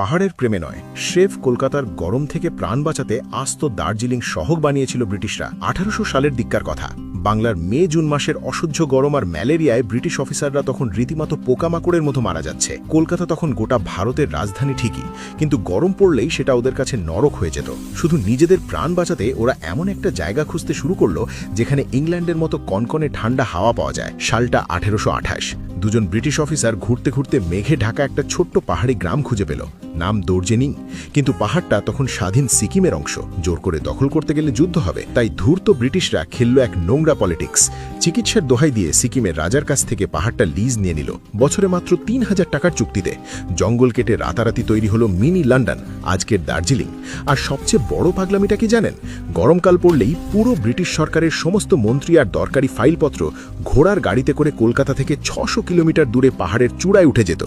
পাহাড়ের প্রেমে নয়, স্রেফ কলকাতার গরম থেকে প্রাণ বাঁচাতে আস্ত দার্জিলিং শহর বানিয়েছিল ব্রিটিশরা। 1800 সালের দিককার কথা। বাংলার মে জুন মাসের অসহ্য গরম আর ম্যালেরিয়ায় ব্রিটিশ অফিসাররা তখন রীতিমতো পোকামাকড়ের মতো মারা যাচ্ছে। কলকাতা তখন গোটা ভারতের রাজধানী ঠিকই, কিন্তু গরম পড়লেই সেটা ওদের কাছে নরক হয়ে যেত। শুধু নিজেদের প্রাণ বাঁচাতে ওরা এমন একটা জায়গা খুঁজতে শুরু করলো যেখানে ইংল্যান্ডের মতো কনকনে ঠান্ডা হাওয়া পাওয়া যায়। সালটা 1828। দুজন ব্রিটিশ অফিসার ঘুরতে ঘুরতে মেঘে ঢাকা একটা ছোট্ট পাহাড়ি গ্রাম খুঁজে পেল, নাম দার্জিলিং। কিন্তু পাহাড়টা তখন স্বাধীন সিকিমের অংশ, জোর করে দখল করতে গেলে যুদ্ধ হবে। তাই ধূর্ত ব্রিটিশরা খেলল এক নোংরা পলিটিক্স। চিকিৎসার দোহাই দিয়ে সিকিমের রাজার কাছ থেকে পাহাড়টা লিজ নিয়ে নিল, বছরে মাত্র 3000 টাকার চুক্তিতে। জঙ্গল কেটে রাতারাতি তৈরি হলো মিনি লন্ডন, আজকের দার্জিলিং। আর সবচেয়ে বড় পাগলামিটা কি জানেন? গরমকাল পড়লেই পুরো ব্রিটিশ সরকারের সমস্ত মন্ত্রী আর দরকারি ফাইলপত্র ঘোড়ার গাড়িতে করে কলকাতা থেকে 600 কিলোমিটার দূরে পাহাড়ের চূড়ায় উঠে যেত।